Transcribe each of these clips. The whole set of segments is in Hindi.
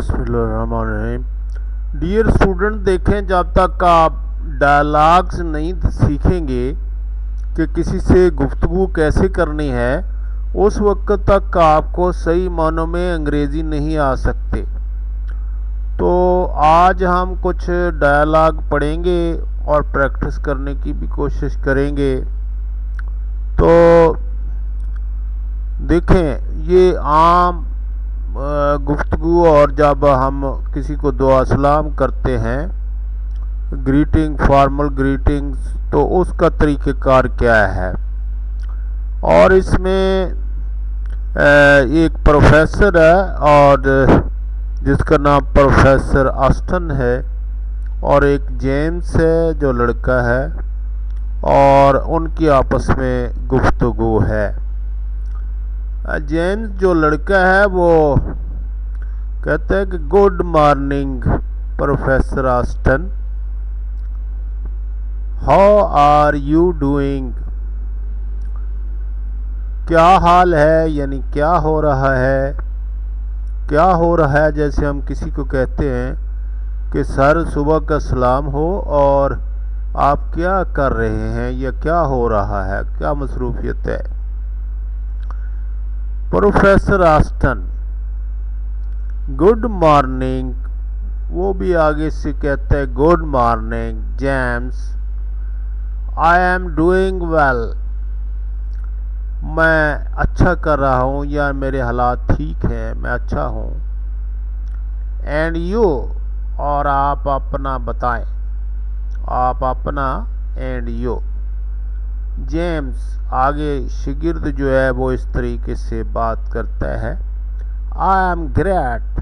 बिस्मिल्लाहिर्रहमानिर्रहीम। डियर स्टूडेंट, देखें, जब तक आप डायलॉग्स नहीं सीखेंगे कि किसी से गुफ्तगू कैसे करनी है, उस वक्त तक आपको सही मानों में अंग्रेज़ी नहीं आ सकते। तो आज हम कुछ डायलॉग पढ़ेंगे और प्रैक्टिस करने की भी कोशिश करेंगे। तो देखें, ये आम गुफ्तगू और जब हम किसी को दुआ सलाम करते हैं, ग्रीटिंग, फॉर्मल ग्रीटिंग्स, तो उसका तरीक़ेकार क्या है। और इसमें एक प्रोफेसर है और जिसका नाम प्रोफेसर ऑस्टन है, और एक जेम्स है जो लड़का है, और उनकी आपस में गुफ्तगू है। जेम्स जो लड़का है वो कहता है कि good morning professor Austen, how are you doing. क्या हाल है, यानी क्या हो रहा है। क्या हो रहा है जैसे हम किसी को कहते हैं कि सर सुबह का सलाम हो, और आप क्या कर रहे हैं या क्या हो रहा है, क्या मसरूफियत है। प्रोफेसर ऑस्टन गुड मॉर्निंग, वो भी आगे से कहता है good morning James, I am doing well, मैं अच्छा कर रहा हूँ या मेरे हालात ठीक हैं, मैं अच्छा हूँ। एंड यू, और आप अपना बताएं, आप अपना। And you. जेम्स आगे शागिर्द जो है वो इस तरीके से बात करता है, I am great,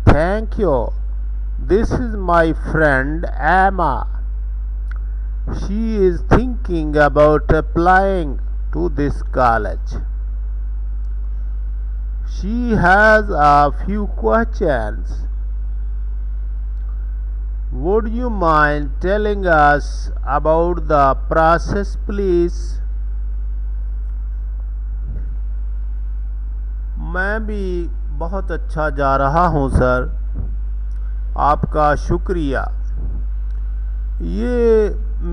thank you, this is my friend Emma, she is thinking about applying to this college. She has a few questions. Would you mind telling us about the process, please? मैं भी बहुत अच्छा जा रहा हूँ सर, आपका शुक्रिया। ये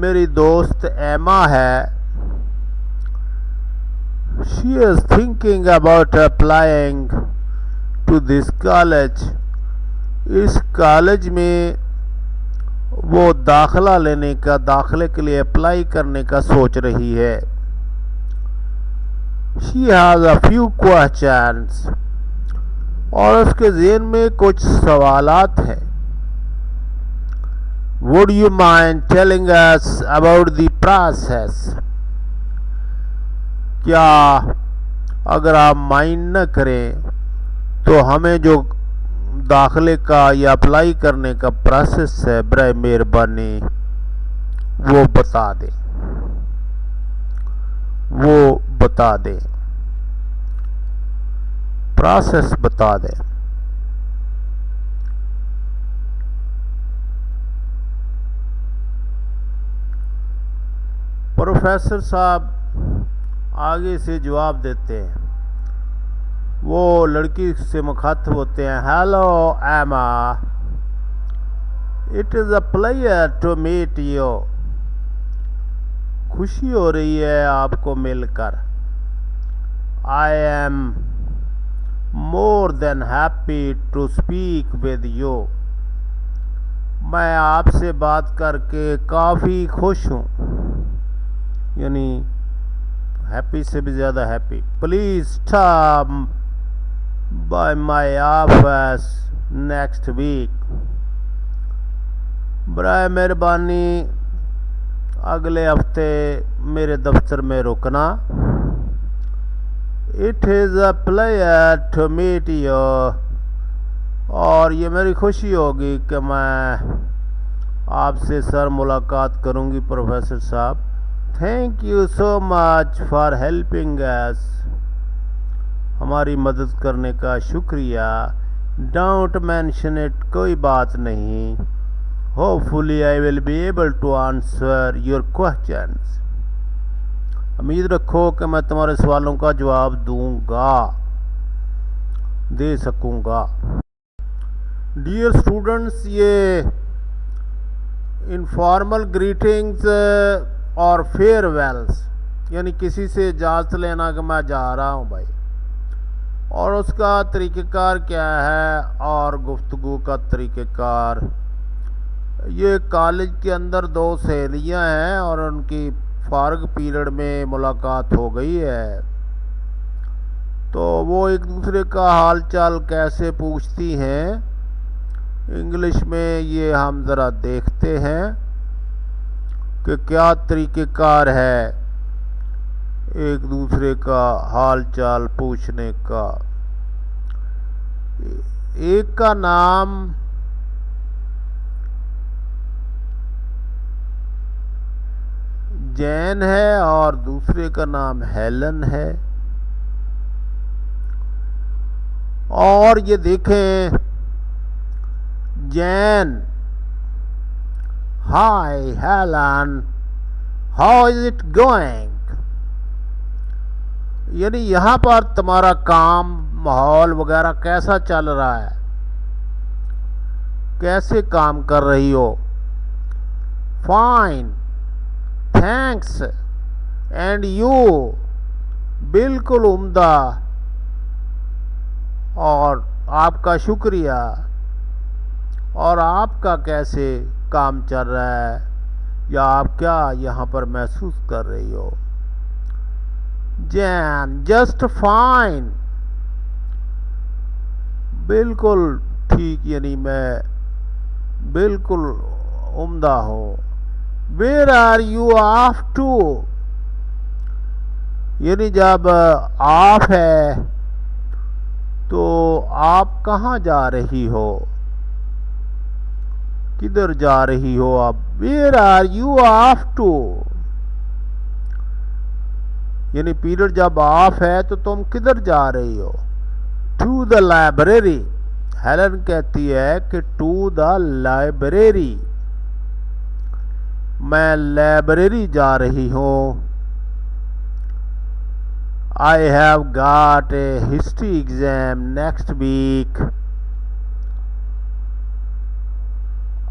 मेरी दोस्त एमा है, she is thinking about applying to this college. इस कॉलेज में वो दाखिला लेने का, दाखिले के लिए अप्लाई करने का सोच रही है। she has a few questions, और उसके ज़हन में कुछ सवालात हैं। would you mind telling us about the process? क्या अगर आप माइंड न करें तो हमें जो दाखिले का या अप्लाई करने का प्रोसेस है, बराए मेहरबानी वो बता दें, वो बता दें, प्रोसेस बता दें। प्रोफेसर साहब आगे से जवाब देते हैं, वो लड़की से मुखातिब होते हैं, hello Emma, it is a pleasure to meet you, खुशी हो रही है आपको मिलकर। I am more than happy to speak with you, मैं आपसे बात करके काफ़ी खुश हूँ, यानी हैप्पी से भी ज़्यादा happy. Please stop by my office next week, बराए मेहरबानी अगले हफ्ते मेरे दफ्तर में रुकना। It is a pleasure to meet you, और ये मेरी खुशी होगी कि मैं आपसे सर मुलाकात करूँगी प्रोफेसर साहब। Thank you so much for helping us, हमारी मदद करने का शुक्रिया। डोंट मेंशन इट, कोई बात नहीं। Hopefully I will be able to answer your questions, उम्मीद रखो कि मैं तुम्हारे सवालों का जवाब दूंगा, दे सकूंगा। डियर स्टूडेंट्स, ये इनफॉर्मल ग्रीटिंग्स और फेयरवेल्स यानी किसी से इजाज़त लेना कि मैं जा रहा हूँ भाई, और उसका तरीक़ेकार क्या है और गुफ्तगू का तरीक़ेकार। ये कॉलेज के अंदर दो सहेलियां हैं और उनकी फारग पीरियड में मुलाकात हो गई है, तो वो एक दूसरे का हाल चाल कैसे पूछती हैं इंग्लिश में, ये हम ज़रा देखते हैं कि क्या तरीक़ेकार है एक दूसरे का हाल चाल पूछने का। एक का नाम जैन है और दूसरे का नाम हेलन है। और ये देखें, Jane, hi Helen, how is it going, यानी यहाँ पर तुम्हारा काम माहौल वगैरह कैसा चल रहा है, कैसे काम कर रही हो। फाइन, थैंक्स, एंड यू, बिल्कुल उम्दा, और आपका शुक्रिया, और आपका कैसे काम चल रहा है या आप क्या यहाँ पर महसूस कर रही हो। जैन, जस्ट फाइन, बिल्कुल ठीक, यानी मैं बिल्कुल उम्दा हूँ। Where are you off to, यानी जब ऑफ है तो आप कहाँ जा रही हो, किधर जा रही हो आप। Where are you off to, यानी पीरियड जब ऑफ है तो तुम किधर जा रही हो। टू द लाइब्रेरी, हेलन कहती है कि टू द लाइब्रेरी, मैं लाइब्रेरी जा रही हूँ। I have got a history exam next week,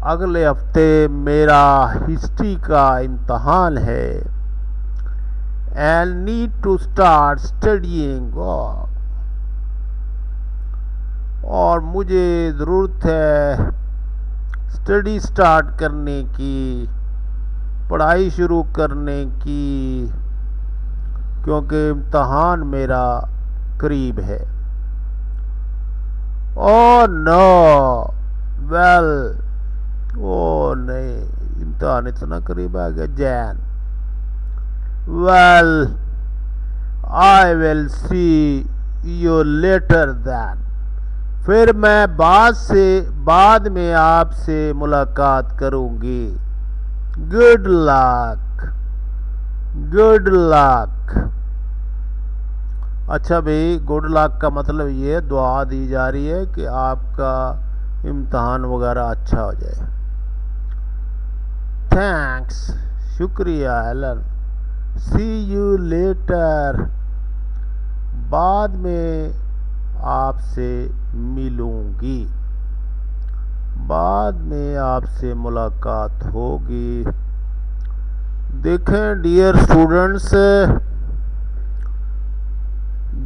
अगले हफ्ते मेरा हिस्ट्री का इम्तहान है। And need to start studying, और मुझे ज़रूरत है स्टडी स्टार्ट करने की, पढ़ाई शुरू करने की, क्योंकि इम्तहान मेरा करीब है। ओ नो, वेल, ओ नहीं, इम्तहान इतना करीब आ गया। Jane, well, I will see you later then, फिर मैं बाद में आपसे मुलाकात करूंगी। Good luck, good luck. अच्छा भाई, गुड लक का मतलब ये दुआ दी जा रही है कि आपका इम्तहान वगैरह अच्छा हो जाए। थैंक्स, शुक्रिया हेलन, सी यू लेटर, बाद में आपसे मिलूंगी, बाद में आपसे मुलाकात होगी। देखें डियर स्टूडेंट्स,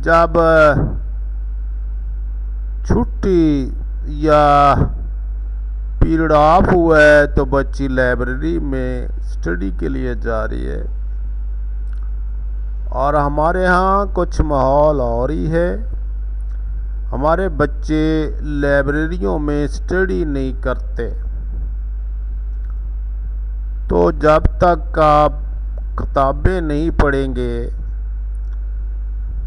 जब छुट्टी या पीरियड ऑफ हुआ है तो बच्ची लाइब्रेरी में स्टडी के लिए जा रही है, और हमारे यहाँ कुछ माहौल और ही है। हमारे बच्चे लाइब्रेरियों में स्टडी नहीं करते, तो जब तक आप किताबें नहीं पढ़ेंगे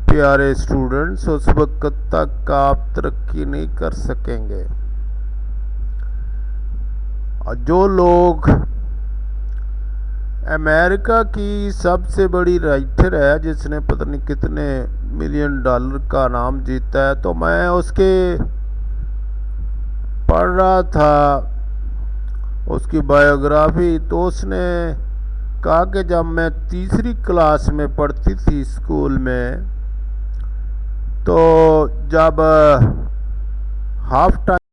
प्यारे स्टूडेंट्स, उस वक्त तक आप तरक्की नहीं कर सकेंगे। और जो लोग अमेरिका की सबसे बड़ी राइटर है जिसने पता नहीं कितने $1 मिलियन का नाम जीता है, तो मैं उसके पढ़ रहा था उसकी बायोग्राफी, तो उसने कहा कि जब मैं तीसरी क्लास में पढ़ती थी स्कूल में, तो जब हाफ टाइम